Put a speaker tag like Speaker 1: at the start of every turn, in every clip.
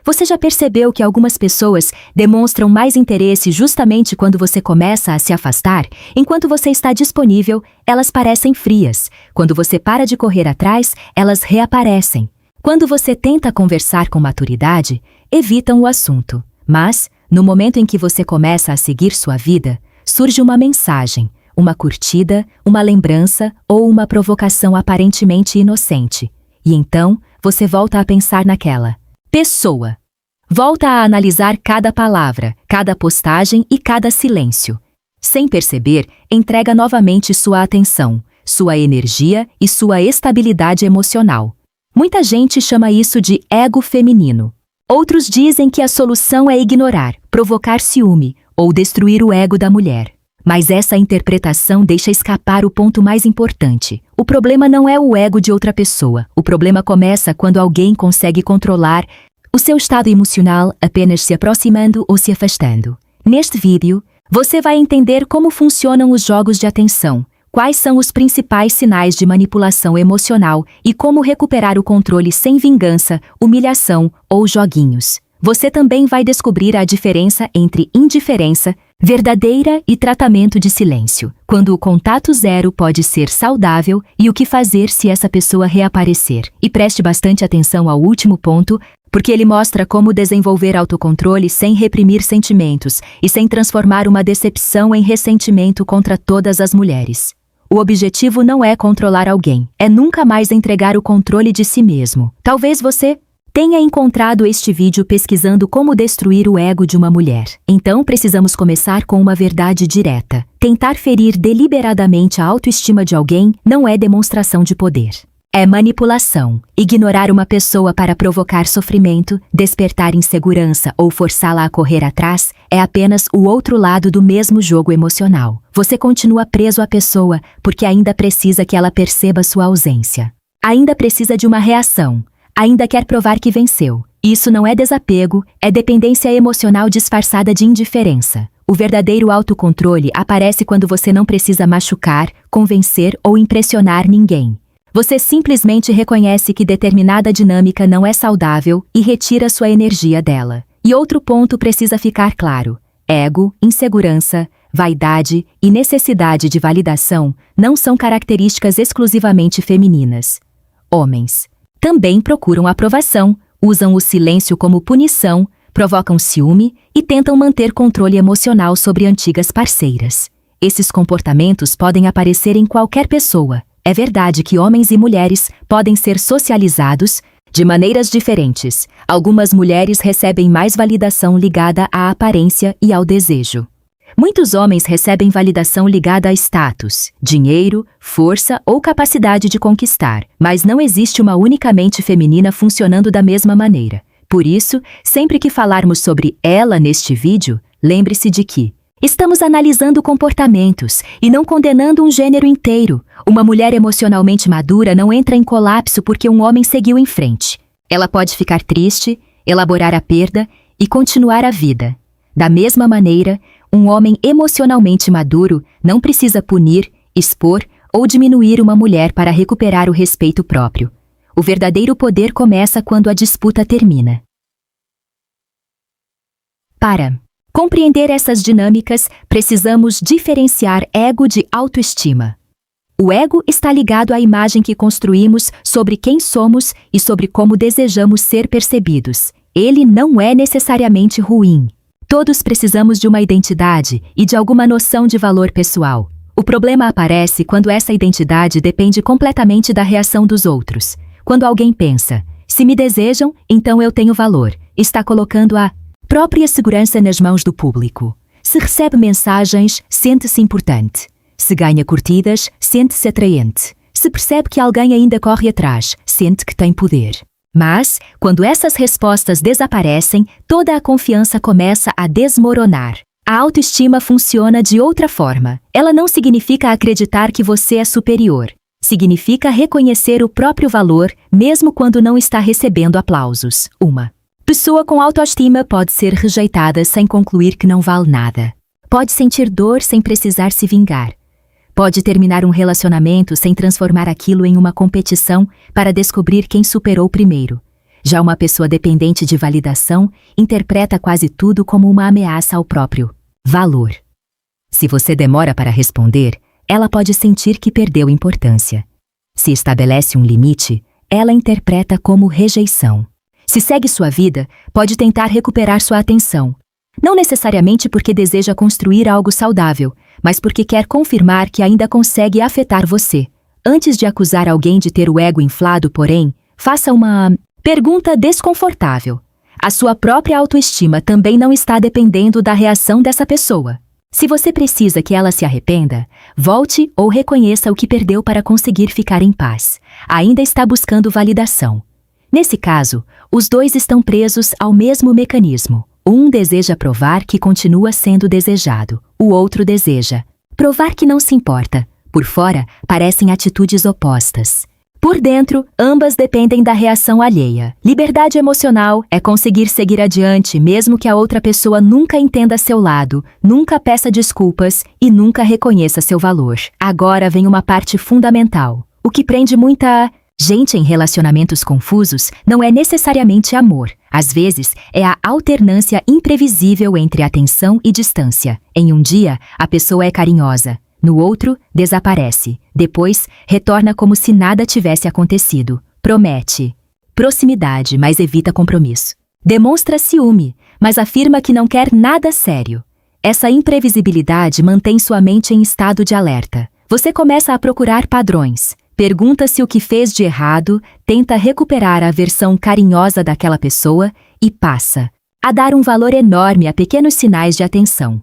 Speaker 1: Você já percebeu que algumas pessoas demonstram mais interesse justamente quando você começa a se afastar? Enquanto você está disponível, elas parecem frias. Quando você para de correr atrás, elas reaparecem. Quando você tenta conversar com maturidade, evitam o assunto. Mas, no momento em que você começa a seguir sua vida, surge uma mensagem, uma curtida, uma lembrança ou uma provocação aparentemente inocente. E então, você volta a pensar naquela pessoa. Volta a analisar cada palavra, cada postagem e cada silêncio. Sem perceber, entrega novamente sua atenção, sua energia e sua estabilidade emocional. Muita gente chama isso de ego feminino. Outros dizem que a solução é ignorar, provocar ciúme ou destruir o ego da mulher. Mas essa interpretação deixa escapar o ponto mais importante. O problema não é o ego de outra pessoa. O problema começa quando alguém consegue controlar o seu estado emocional apenas se aproximando ou se afastando. Neste vídeo, você vai entender como funcionam os jogos de atenção, quais são os principais sinais de manipulação emocional e como recuperar o controle sem vingança, humilhação ou joguinhos. Você também vai descobrir a diferença entre indiferença verdadeira e tratamento de silêncio, quando o contato zero pode ser saudável e o que fazer se essa pessoa reaparecer. E preste bastante atenção ao último ponto, porque ele mostra como desenvolver autocontrole sem reprimir sentimentos e sem transformar uma decepção em ressentimento contra todas as mulheres. O objetivo não é controlar alguém, é nunca mais entregar o controle de si mesmo. Talvez você tenha encontrado este vídeo pesquisando como destruir o ego de uma mulher. Então precisamos começar com uma verdade direta. Tentar ferir deliberadamente a autoestima de alguém não é demonstração de poder. É manipulação. Ignorar uma pessoa para provocar sofrimento, despertar insegurança ou forçá-la a correr atrás é apenas o outro lado do mesmo jogo emocional. Você continua preso à pessoa porque ainda precisa que ela perceba sua ausência. Ainda precisa de uma reação. Ainda quer provar que venceu. Isso não é desapego, é dependência emocional disfarçada de indiferença. O verdadeiro autocontrole aparece quando você não precisa machucar, convencer ou impressionar ninguém. Você simplesmente reconhece que determinada dinâmica não é saudável e retira sua energia dela. E outro ponto precisa ficar claro. Ego, insegurança, vaidade e necessidade de validação não são características exclusivamente femininas. Homens também procuram aprovação, usam o silêncio como punição, provocam ciúme e tentam manter controle emocional sobre antigas parceiras. Esses comportamentos podem aparecer em qualquer pessoa. É verdade que homens e mulheres podem ser socializados de maneiras diferentes. Algumas mulheres recebem mais validação ligada à aparência e ao desejo. Muitos homens recebem validação ligada a status, dinheiro, força ou capacidade de conquistar, mas não existe uma única mente feminina funcionando da mesma maneira. Por isso, sempre que falarmos sobre ela neste vídeo, lembre-se de que estamos analisando comportamentos e não condenando um gênero inteiro. Uma mulher emocionalmente madura não entra em colapso porque um homem seguiu em frente. Ela pode ficar triste, elaborar a perda e continuar a vida. Da mesma maneira, um homem emocionalmente maduro não precisa punir, expor ou diminuir uma mulher para recuperar o respeito próprio. O verdadeiro poder começa quando a disputa termina. Para compreender essas dinâmicas, precisamos diferenciar ego de autoestima. O ego está ligado à imagem que construímos sobre quem somos e sobre como desejamos ser percebidos. Ele não é necessariamente ruim. Todos precisamos de uma identidade e de alguma noção de valor pessoal. O problema aparece quando essa identidade depende completamente da reação dos outros. Quando alguém pensa, se me desejam, então eu tenho valor, está colocando a própria segurança nas mãos do público. Se recebe mensagens, sente-se importante. Se ganha curtidas, sente-se atraente. Se percebe que alguém ainda corre atrás, sente que tem poder. Mas, quando essas respostas desaparecem, toda a confiança começa a desmoronar. A autoestima funciona de outra forma. Ela não significa acreditar que você é superior. Significa reconhecer o próprio valor, mesmo quando não está recebendo aplausos. Uma pessoa com autoestima pode ser rejeitada sem concluir que não vale nada. Pode sentir dor sem precisar se vingar. Pode terminar um relacionamento sem transformar aquilo em uma competição para descobrir quem superou primeiro. Já uma pessoa dependente de validação interpreta quase tudo como uma ameaça ao próprio valor. Se você demora para responder, ela pode sentir que perdeu importância. Se estabelece um limite, ela interpreta como rejeição. Se segue sua vida, pode tentar recuperar sua atenção. Não necessariamente porque deseja construir algo saudável, mas porque quer confirmar que ainda consegue afetar você. Antes de acusar alguém de ter o ego inflado, porém, faça uma pergunta desconfortável. A sua própria autoestima também não está dependendo da reação dessa pessoa. Se você precisa que ela se arrependa, volte ou reconheça o que perdeu para conseguir ficar em paz. Ainda está buscando validação. Nesse caso, os dois estão presos ao mesmo mecanismo. Um deseja provar que continua sendo desejado. O outro deseja provar que não se importa. Por fora, parecem atitudes opostas. Por dentro, ambas dependem da reação alheia. Liberdade emocional é conseguir seguir adiante mesmo que a outra pessoa nunca entenda seu lado, nunca peça desculpas e nunca reconheça seu valor. Agora vem uma parte fundamental. O que prende muita gente em relacionamentos confusos não é necessariamente amor. Às vezes, é a alternância imprevisível entre atenção e distância. Em um dia, a pessoa é carinhosa. No outro, desaparece. Depois, retorna como se nada tivesse acontecido. Promete proximidade, mas evita compromisso. Demonstra ciúme, mas afirma que não quer nada sério. Essa imprevisibilidade mantém sua mente em estado de alerta. Você começa a procurar padrões. Pergunta-se o que fez de errado, tenta recuperar a versão carinhosa daquela pessoa e passa a dar um valor enorme a pequenos sinais de atenção.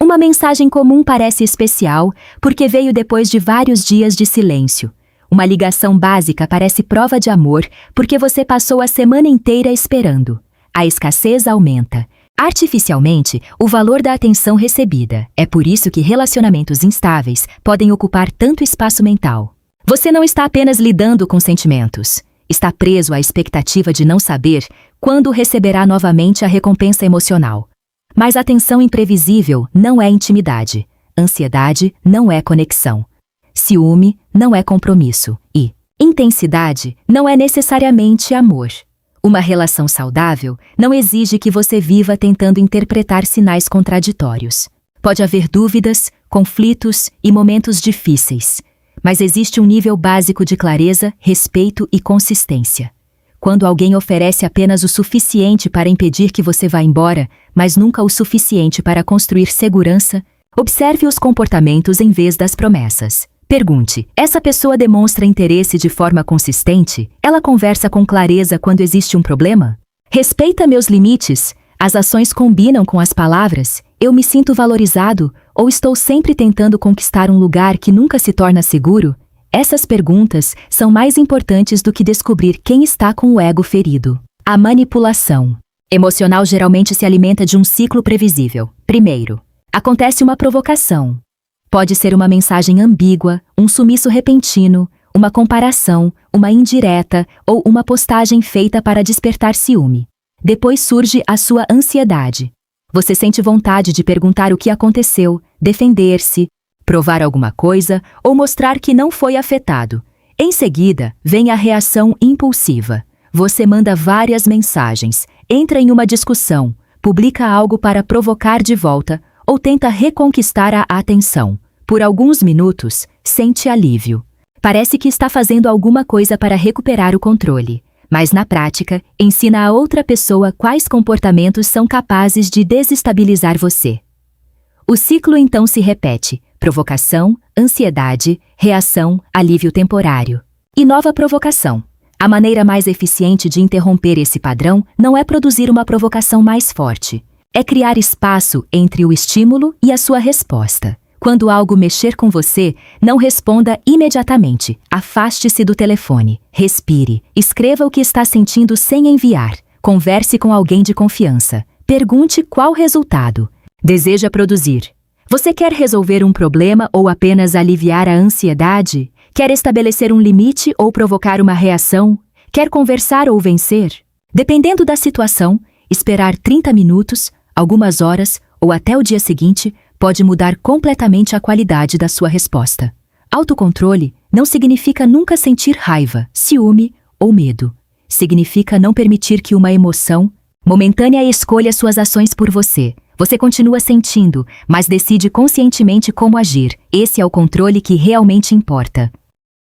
Speaker 1: Uma mensagem comum parece especial porque veio depois de vários dias de silêncio. Uma ligação básica parece prova de amor porque você passou a semana inteira esperando. A escassez aumenta. Artificialmente, o valor da atenção recebida. É por isso que relacionamentos instáveis podem ocupar tanto espaço mental. Você não está apenas lidando com sentimentos. Está preso à expectativa de não saber quando receberá novamente a recompensa emocional. Mas atenção imprevisível não é intimidade. Ansiedade não é conexão. Ciúme não é compromisso. E intensidade não é necessariamente amor. Uma relação saudável não exige que você viva tentando interpretar sinais contraditórios. Pode haver dúvidas, conflitos e momentos difíceis. Mas existe um nível básico de clareza, respeito e consistência. Quando alguém oferece apenas o suficiente para impedir que você vá embora, mas nunca o suficiente para construir segurança, observe os comportamentos em vez das promessas. Pergunte: essa pessoa demonstra interesse de forma consistente? Ela conversa com clareza quando existe um problema? Respeita meus limites? As ações combinam com as palavras? Eu me sinto valorizado? Ou estou sempre tentando conquistar um lugar que nunca se torna seguro? Essas perguntas são mais importantes do que descobrir quem está com o ego ferido. A manipulação emocional geralmente se alimenta de um ciclo previsível. Primeiro, acontece uma provocação. Pode ser uma mensagem ambígua, um sumiço repentino, uma comparação, uma indireta ou uma postagem feita para despertar ciúme. Depois surge a sua ansiedade. Você sente vontade de perguntar o que aconteceu, defender-se, provar alguma coisa ou mostrar que não foi afetado. Em seguida, vem a reação impulsiva. Você manda várias mensagens, entra em uma discussão, publica algo para provocar de volta ou tenta reconquistar a atenção. Por alguns minutos, sente alívio. Parece que está fazendo alguma coisa para recuperar o controle, mas na prática, ensina a outra pessoa quais comportamentos são capazes de desestabilizar você. O ciclo então se repete: provocação, ansiedade, reação, alívio temporário. E nova provocação. A maneira mais eficiente de interromper esse padrão não é produzir uma provocação mais forte. É criar espaço entre o estímulo e a sua resposta. Quando algo mexer com você, não responda imediatamente. Afaste-se do telefone. Respire. Escreva o que está sentindo sem enviar. Converse com alguém de confiança. Pergunte qual resultado deseja produzir. Você quer resolver um problema ou apenas aliviar a ansiedade? Quer estabelecer um limite ou provocar uma reação? Quer conversar ou vencer? Dependendo da situação, esperar 30 minutos, algumas horas ou até o dia seguinte pode mudar completamente a qualidade da sua resposta. Autocontrole não significa nunca sentir raiva, ciúme ou medo. significa não permitir que uma emoção momentânea escolha suas ações por você. Você continua sentindo, mas decide conscientemente como agir. Esse é o controle que realmente importa.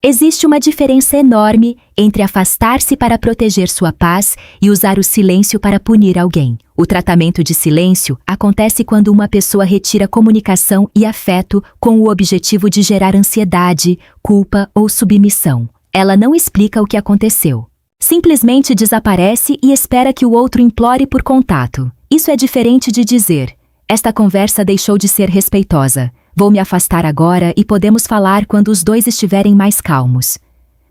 Speaker 1: Existe uma diferença enorme entre afastar-se para proteger sua paz e usar o silêncio para punir alguém. O tratamento de silêncio acontece quando uma pessoa retira comunicação e afeto com o objetivo de gerar ansiedade, culpa ou submissão. Ela não explica o que aconteceu. Simplesmente desaparece e espera que o outro implore por contato. Isso é diferente de dizer: esta conversa deixou de ser respeitosa. Vou me afastar agora e podemos falar quando os dois estiverem mais calmos.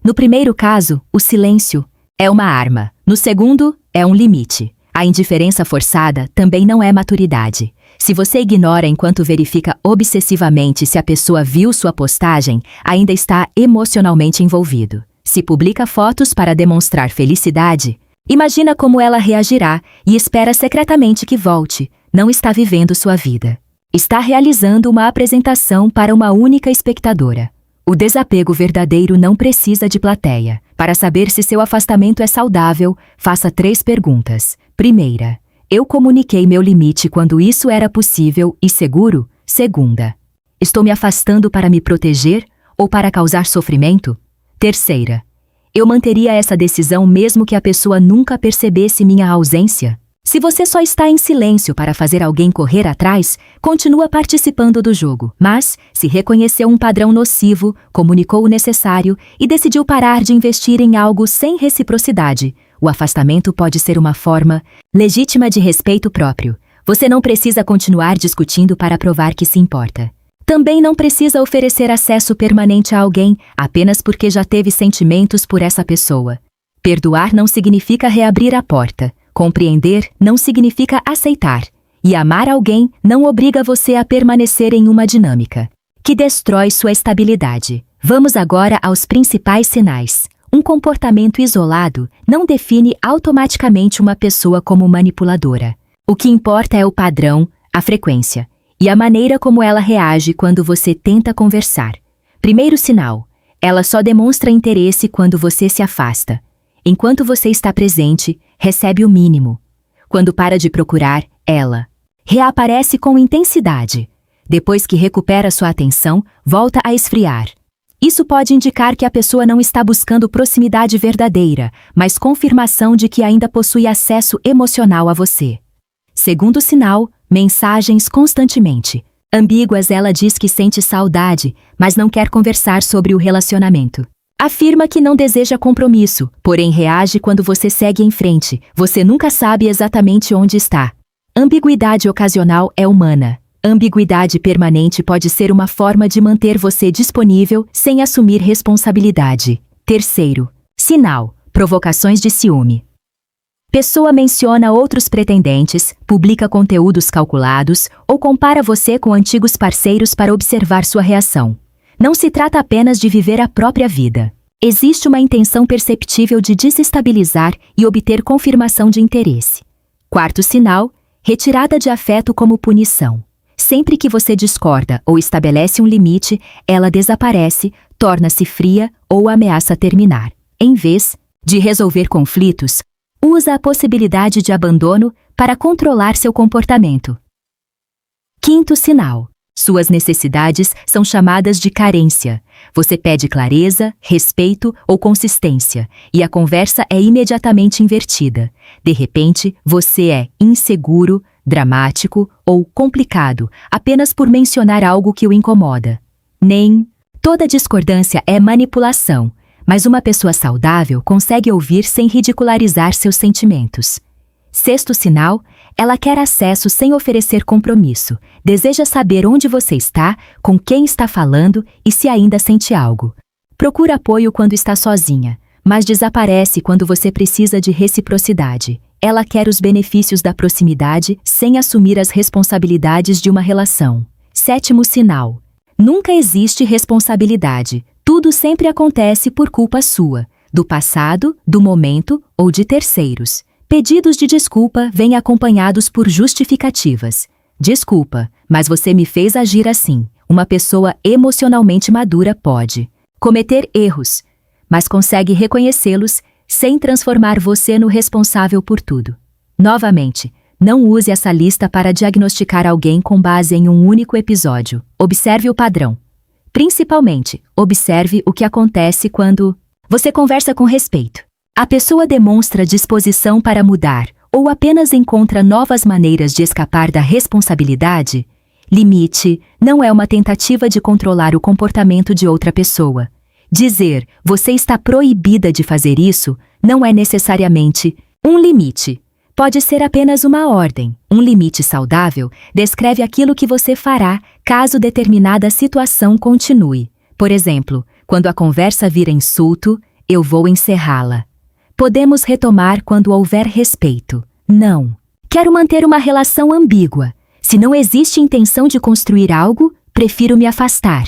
Speaker 1: No primeiro caso, o silêncio é uma arma. No segundo, é um limite. A indiferença forçada também não é maturidade. Se você ignora enquanto verifica obsessivamente se a pessoa viu sua postagem, ainda está emocionalmente envolvido. Se publica fotos para demonstrar felicidade, imagina como ela reagirá e espera secretamente que volte. Não está vivendo sua vida. Está realizando uma apresentação para uma única espectadora. O desapego verdadeiro não precisa de plateia. Para saber se seu afastamento é saudável, faça 3 perguntas. Primeira: eu comuniquei meu limite quando isso era possível e seguro? Segunda: estou me afastando para me proteger ou para causar sofrimento? Terceira: eu manteria essa decisão mesmo que a pessoa nunca percebesse minha ausência? Se você só está em silêncio para fazer alguém correr atrás, continua participando do jogo. Mas, se reconheceu um padrão nocivo, comunicou o necessário e decidiu parar de investir em algo sem reciprocidade, o afastamento pode ser uma forma legítima de respeito próprio. Você não precisa continuar discutindo para provar que se importa. Também não precisa oferecer acesso permanente a alguém apenas porque já teve sentimentos por essa pessoa. Perdoar não significa reabrir a porta. Compreender não significa aceitar. E amar alguém não obriga você a permanecer em uma dinâmica que destrói sua estabilidade. Vamos agora aos principais sinais. Um comportamento isolado não define automaticamente uma pessoa como manipuladora. O que importa é o padrão, a frequência e a maneira como ela reage quando você tenta conversar. Primeiro sinal: ela só demonstra interesse quando você se afasta. Enquanto você está presente, recebe o mínimo. Quando para de procurar, ela reaparece com intensidade. Depois que recupera sua atenção, volta a esfriar. Isso pode indicar que a pessoa não está buscando proximidade verdadeira, mas confirmação de que ainda possui acesso emocional a você. Segundo sinal: mensagens constantemente ambíguas. Ela diz que sente saudade, mas não quer conversar sobre o relacionamento. Afirma que não deseja compromisso, porém reage quando você segue em frente. Você nunca sabe exatamente onde está. Ambiguidade ocasional é humana. Ambiguidade permanente pode ser uma forma de manter você disponível sem assumir responsabilidade. Terceiro sinal: provocações de ciúme. Pessoa menciona outros pretendentes, publica conteúdos calculados ou compara você com antigos parceiros para observar sua reação. Não se trata apenas de viver a própria vida. Existe uma intenção perceptível de desestabilizar e obter confirmação de interesse. Quarto sinal: retirada de afeto como punição. Sempre que você discorda ou estabelece um limite, ela desaparece, torna-se fria ou ameaça terminar. Em vez de resolver conflitos, usa a possibilidade de abandono para controlar seu comportamento. Quinto sinal: suas necessidades são chamadas de carência. Você pede clareza, respeito ou consistência, e a conversa é imediatamente invertida. De repente, você é inseguro, dramático ou complicado apenas por mencionar algo que o incomoda. Nem toda discordância é manipulação, mas uma pessoa saudável consegue ouvir sem ridicularizar seus sentimentos. Sexto sinal: ela quer acesso sem oferecer compromisso. Deseja saber onde você está, com quem está falando e se ainda sente algo. Procura apoio quando está sozinha, mas desaparece quando você precisa de reciprocidade. Ela quer os benefícios da proximidade sem assumir as responsabilidades de uma relação. Sétimo sinal: nunca existe responsabilidade. Tudo sempre acontece por culpa sua, do passado, do momento ou de terceiros. Pedidos de desculpa vêm acompanhados por justificativas. Desculpa, mas você me fez agir assim. Uma pessoa emocionalmente madura pode cometer erros, mas consegue reconhecê-los, sem transformar você no responsável por tudo. Novamente, não use essa lista para diagnosticar alguém com base em um único episódio. Observe o padrão. Principalmente, observe o que acontece quando você conversa com respeito. A pessoa demonstra disposição para mudar ou apenas encontra novas maneiras de escapar da responsabilidade. Limite não é uma tentativa de controlar o comportamento de outra pessoa. Dizer, você está proibida de fazer isso, não é necessariamente um limite. Pode ser apenas uma ordem. Um limite saudável descreve aquilo que você fará caso determinada situação continue. Por exemplo, quando a conversa vira insulto, eu vou encerrá-la. Podemos retomar quando houver respeito. Não. Quero manter uma relação ambígua. Se não existe intenção de construir algo, prefiro me afastar.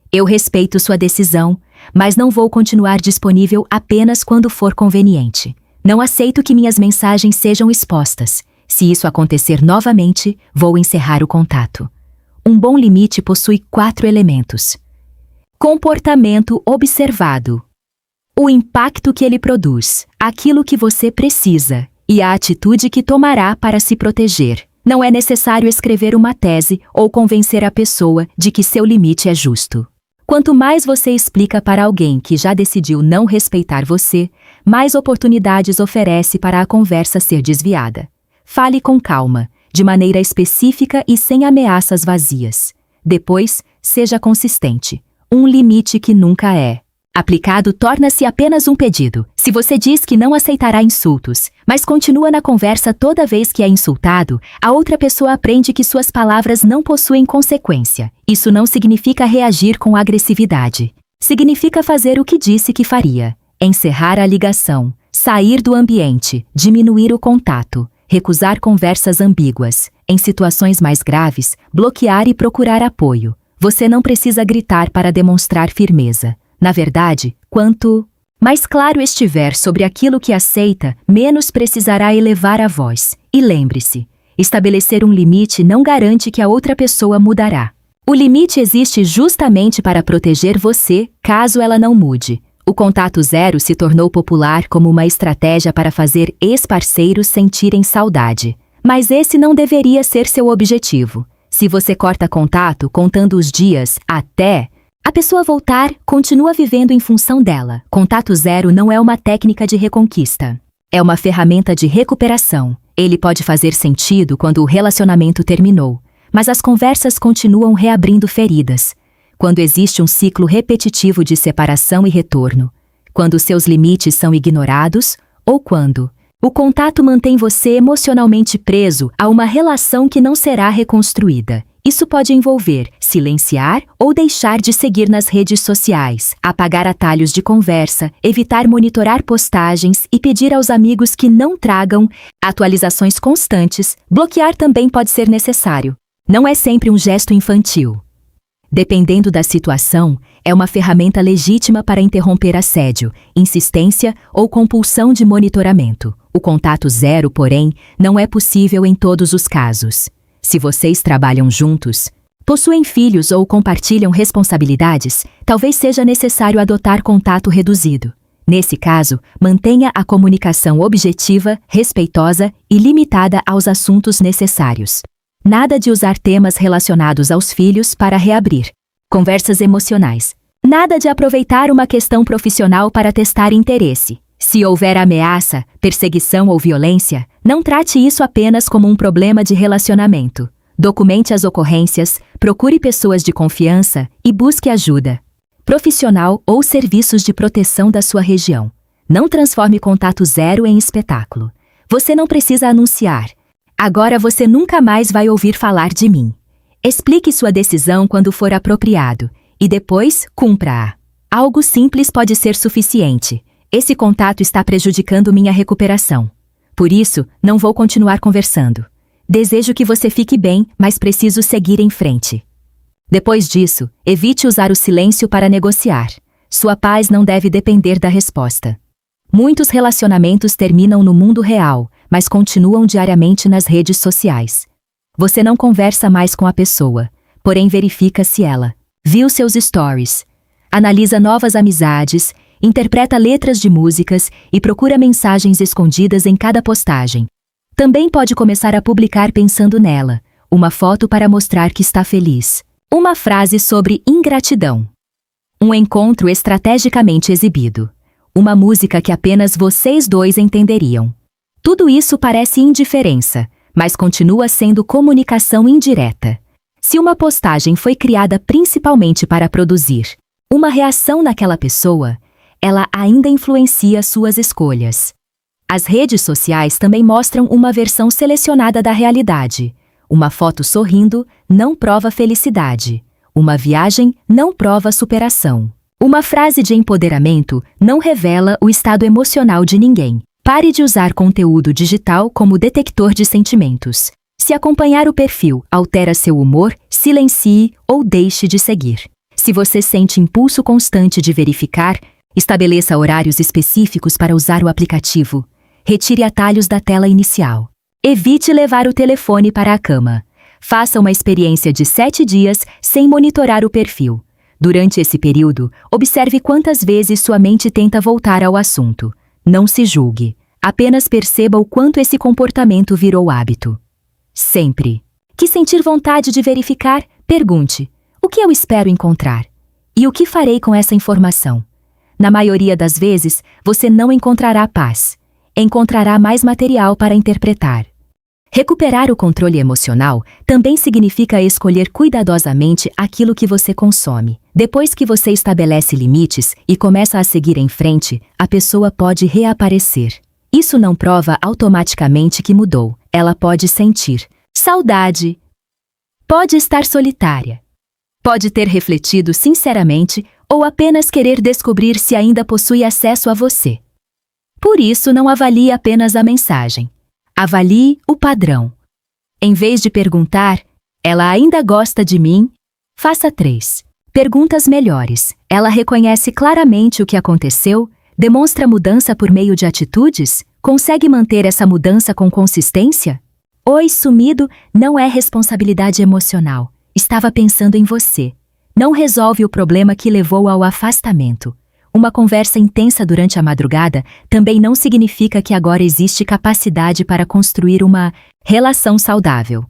Speaker 1: Eu respeito sua decisão, mas não vou continuar disponível apenas quando for conveniente. Não aceito que minhas mensagens sejam expostas. Se isso acontecer novamente, vou encerrar o contato. Um bom limite possui 4 elementos. Comportamento observado. O impacto que ele produz, aquilo que você precisa e a atitude que tomará para se proteger. Não é necessário escrever uma tese ou convencer a pessoa de que seu limite é justo. Quanto mais você explica para alguém que já decidiu não respeitar você, mais oportunidades oferece para a conversa ser desviada. Fale com calma, de maneira específica e sem ameaças vazias. Depois, seja consistente. Um limite que nunca é aplicado torna-se apenas um pedido. Se você diz que não aceitará insultos, mas continua na conversa toda vez que é insultado, a outra pessoa aprende que suas palavras não possuem consequência. Isso não significa reagir com agressividade. Significa fazer o que disse que faria. Encerrar a ligação, sair do ambiente, diminuir o contato, recusar conversas ambíguas. Em situações mais graves, bloquear e procurar apoio. Você não precisa gritar para demonstrar firmeza. Na verdade, quanto mais claro estiver sobre aquilo que aceita, menos precisará elevar a voz. E lembre-se, estabelecer um limite não garante que a outra pessoa mudará. O limite existe justamente para proteger você, caso ela não mude. O contato zero se tornou popular como uma estratégia para fazer ex-parceiros sentirem saudade. Mas esse não deveria ser seu objetivo. Se você corta contato contando os dias até a pessoa voltar, continua vivendo em função dela. Contato zero não é uma técnica de reconquista. É uma ferramenta de recuperação. Ele pode fazer sentido quando o relacionamento terminou, mas as conversas continuam reabrindo feridas. Quando existe um ciclo repetitivo de separação e retorno, quando seus limites são ignorados ou quando o contato mantém você emocionalmente preso a uma relação que não será reconstruída. Isso pode envolver silenciar ou deixar de seguir nas redes sociais, apagar atalhos de conversa, evitar monitorar postagens e pedir aos amigos que não tragam atualizações constantes. Bloquear também pode ser necessário. Não é sempre um gesto infantil. Dependendo da situação, é uma ferramenta legítima para interromper assédio, insistência ou compulsão de monitoramento. O contato zero, porém, não é possível em todos os casos. Se vocês trabalham juntos, possuem filhos ou compartilham responsabilidades, talvez seja necessário adotar contato reduzido. Nesse caso, mantenha a comunicação objetiva, respeitosa e limitada aos assuntos necessários. Nada de usar temas relacionados aos filhos para reabrir conversas emocionais. Nada de aproveitar uma questão profissional para testar interesse. Se houver ameaça, perseguição ou violência, não trate isso apenas como um problema de relacionamento. Documente as ocorrências, procure pessoas de confiança e busque ajuda profissional ou serviços de proteção da sua região. Não transforme contato zero em espetáculo. Você não precisa anunciar. Agora você nunca mais vai ouvir falar de mim. Explique sua decisão quando for apropriado e depois cumpra-a. Algo simples pode ser suficiente. Esse contato está prejudicando minha recuperação. Por isso, não vou continuar conversando. Desejo que você fique bem, mas preciso seguir em frente. Depois disso, evite usar o silêncio para negociar. Sua paz não deve depender da resposta. Muitos relacionamentos terminam no mundo real, mas continuam diariamente nas redes sociais. Você não conversa mais com a pessoa, porém verifica se ela viu seus stories, analisa novas amizades interpreta letras de músicas e procura mensagens escondidas em cada postagem. Também pode começar a publicar pensando nela, uma foto para mostrar que está feliz, uma frase sobre ingratidão, um encontro estrategicamente exibido, uma música que apenas vocês dois entenderiam. Tudo isso parece indiferença, mas continua sendo comunicação indireta. Se uma postagem foi criada principalmente para produzir uma reação naquela pessoa, ela ainda influencia suas escolhas. As redes sociais também mostram uma versão selecionada da realidade. Uma foto sorrindo não prova felicidade. Uma viagem não prova superação. Uma frase de empoderamento não revela o estado emocional de ninguém. Pare de usar conteúdo digital como detector de sentimentos. Se acompanhar o perfil altera seu humor, silencie ou deixe de seguir. Se você sente impulso constante de verificar, estabeleça horários específicos para usar o aplicativo. Retire atalhos da tela inicial. Evite levar o telefone para a cama. Faça uma experiência de 7 dias sem monitorar o perfil. Durante esse período, observe quantas vezes sua mente tenta voltar ao assunto. Não se julgue. Apenas perceba o quanto esse comportamento virou hábito. Sempre que sentir vontade de verificar, pergunte: o que eu espero encontrar? E o que farei com essa informação? Na maioria das vezes, você não encontrará paz. Encontrará mais material para interpretar. Recuperar o controle emocional também significa escolher cuidadosamente aquilo que você consome. Depois que você estabelece limites e começa a seguir em frente, a pessoa pode reaparecer. Isso não prova automaticamente que mudou. Ela pode sentir saudade. Pode estar solitária. Pode ter refletido sinceramente ou apenas querer descobrir se ainda possui acesso a você. Por isso, não avalie apenas a mensagem. Avalie o padrão. Em vez de perguntar, ela ainda gosta de mim? Faça 3 perguntas melhores. Ela reconhece claramente o que aconteceu? Demonstra mudança por meio de atitudes? Consegue manter essa mudança com consistência? Oi, sumido, não é responsabilidade emocional. Estava pensando em você. Não resolve o problema que levou ao afastamento. Uma conversa intensa durante a madrugada também não significa que agora existe capacidade para construir uma relação saudável.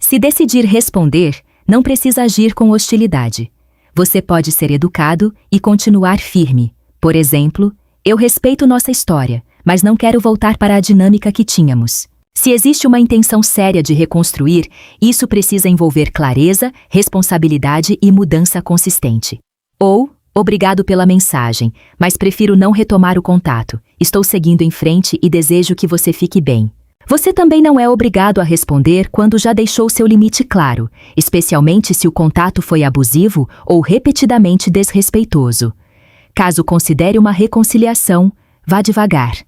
Speaker 1: Se decidir responder, não precisa agir com hostilidade. Você pode ser educado e continuar firme. Por exemplo, eu respeito nossa história, mas não quero voltar para a dinâmica que tínhamos. Se existe uma intenção séria de reconstruir, isso precisa envolver clareza, responsabilidade e mudança consistente. Ou, obrigado pela mensagem, mas prefiro não retomar o contato. Estou seguindo em frente e desejo que você fique bem. Você também não é obrigado a responder quando já deixou seu limite claro, especialmente se o contato foi abusivo ou repetidamente desrespeitoso. Caso considere uma reconciliação, vá devagar.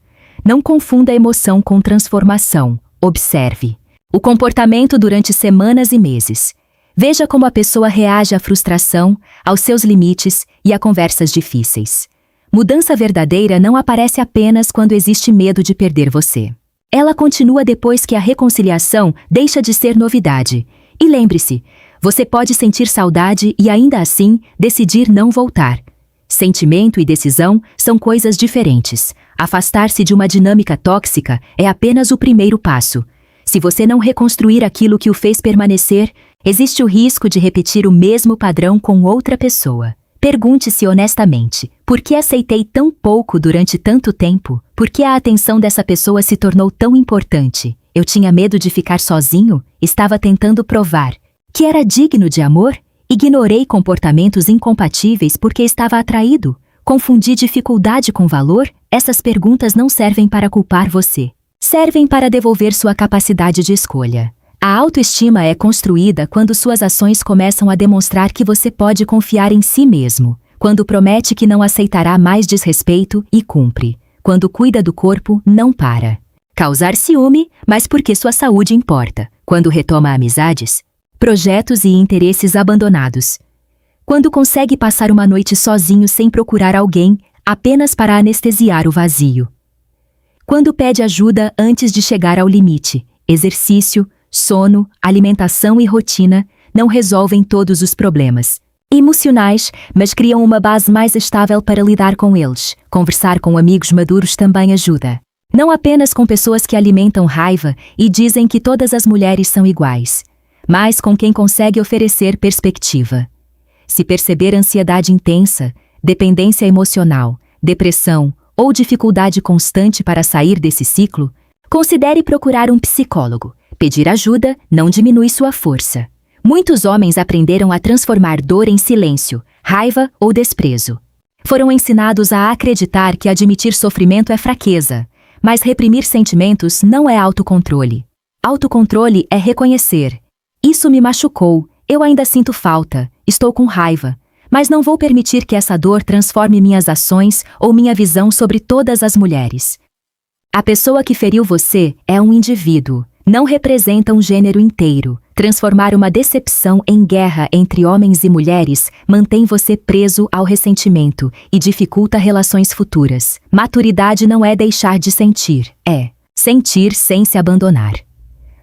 Speaker 1: Não confunda emoção com transformação. Observe o comportamento durante semanas e meses. Veja como a pessoa reage à frustração, aos seus limites e a conversas difíceis. Mudança verdadeira não aparece apenas quando existe medo de perder você. Ela continua depois que a reconciliação deixa de ser novidade. E lembre-se, você pode sentir saudade e ainda assim decidir não voltar. Sentimento e decisão são coisas diferentes. Afastar-se de uma dinâmica tóxica é apenas o primeiro passo. Se você não reconstruir aquilo que o fez permanecer, existe o risco de repetir o mesmo padrão com outra pessoa. Pergunte-se honestamente, por que aceitei tão pouco durante tanto tempo? Por que a atenção dessa pessoa se tornou tão importante? Eu tinha medo de ficar sozinho? Estava tentando provar que era digno de amor? Ignorei comportamentos incompatíveis porque estava atraído? Confundi dificuldade com valor? Essas perguntas não servem para culpar você. Servem para devolver sua capacidade de escolha. A autoestima é construída quando suas ações começam a demonstrar que você pode confiar em si mesmo, quando promete que não aceitará mais desrespeito e cumpre, quando cuida do corpo, não para. Causar ciúme, mas porque sua saúde importa, quando retoma amizades, projetos e interesses abandonados. Quando consegue passar uma noite sozinho sem procurar alguém, apenas para anestesiar o vazio. Quando pede ajuda antes de chegar ao limite, exercício, sono, alimentação e rotina não resolvem todos os problemas. emocionais, mas criam uma base mais estável para lidar com eles. Conversar com amigos maduros também ajuda. Não apenas com pessoas que alimentam raiva e dizem que todas as mulheres são iguais, mas com quem consegue oferecer perspectiva. Se perceber ansiedade intensa, dependência emocional, depressão ou dificuldade constante para sair desse ciclo, considere procurar um psicólogo. Pedir ajuda não diminui sua força. Muitos homens aprenderam a transformar dor em silêncio, raiva ou desprezo. Foram ensinados a acreditar que admitir sofrimento é fraqueza, mas reprimir sentimentos não é autocontrole. Autocontrole é reconhecer: isso me machucou, eu ainda sinto falta, estou com raiva, mas não vou permitir que essa dor transforme minhas ações ou minha visão sobre todas as mulheres. A pessoa que feriu você é um indivíduo, não representa um gênero inteiro. Transformar uma decepção em guerra entre homens e mulheres mantém você preso ao ressentimento e dificulta relações futuras. Maturidade não é deixar de sentir, é sentir sem se abandonar.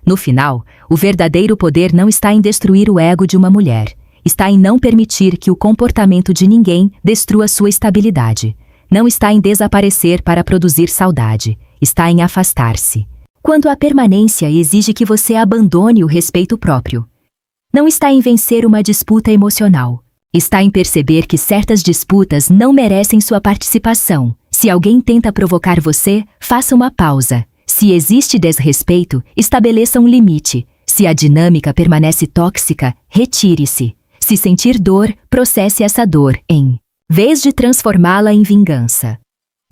Speaker 1: No final, o verdadeiro poder não está em destruir o ego de uma mulher, está em não permitir que o comportamento de ninguém destrua sua estabilidade. Não está em desaparecer para produzir saudade, está em afastar-se. Quando a permanência exige que você abandone o respeito próprio. Não está em vencer uma disputa emocional. Está em perceber que certas disputas não merecem sua participação. Se alguém tenta provocar você, faça uma pausa. Se existe desrespeito, estabeleça um limite. Se a dinâmica permanece tóxica, retire-se. Se sentir dor, processe essa dor, em vez de transformá-la em vingança.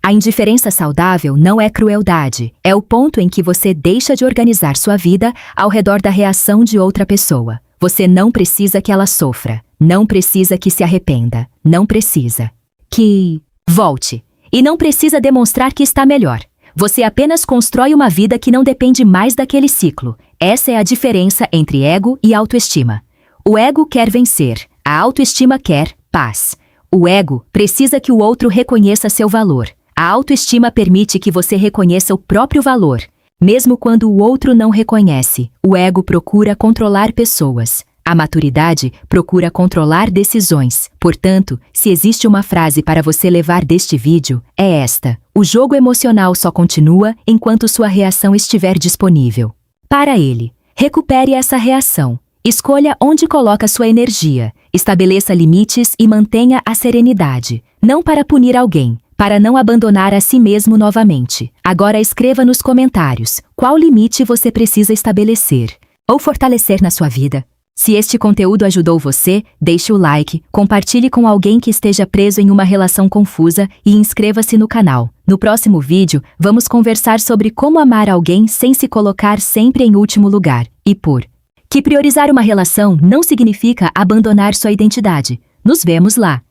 Speaker 1: A indiferença saudável não é crueldade, é o ponto em que você deixa de organizar sua vida ao redor da reação de outra pessoa. Você não precisa que ela sofra, não precisa que se arrependa, não precisa que volte. E não precisa demonstrar que está melhor. Você apenas constrói uma vida que não depende mais daquele ciclo. Essa é a diferença entre ego e autoestima. O ego quer vencer, a autoestima quer paz. O ego precisa que o outro reconheça seu valor. A autoestima permite que você reconheça o próprio valor. Mesmo quando o outro não reconhece, o ego procura controlar pessoas. A maturidade procura controlar decisões. Portanto, se existe uma frase para você levar deste vídeo, é esta: o jogo emocional só continua enquanto sua reação estiver disponível. Para ele, recupere essa reação. Escolha onde coloca sua energia. Estabeleça limites e mantenha a serenidade. Não para punir alguém, para não abandonar a si mesmo novamente. Agora escreva nos comentários qual limite você precisa estabelecer ou fortalecer na sua vida. Se este conteúdo ajudou você, deixe o like, compartilhe com alguém que esteja preso em uma relação confusa e inscreva-se no canal. No próximo vídeo, vamos conversar sobre como amar alguém sem se colocar sempre em último lugar e por que priorizar uma relação não significa abandonar sua identidade. Nos vemos lá!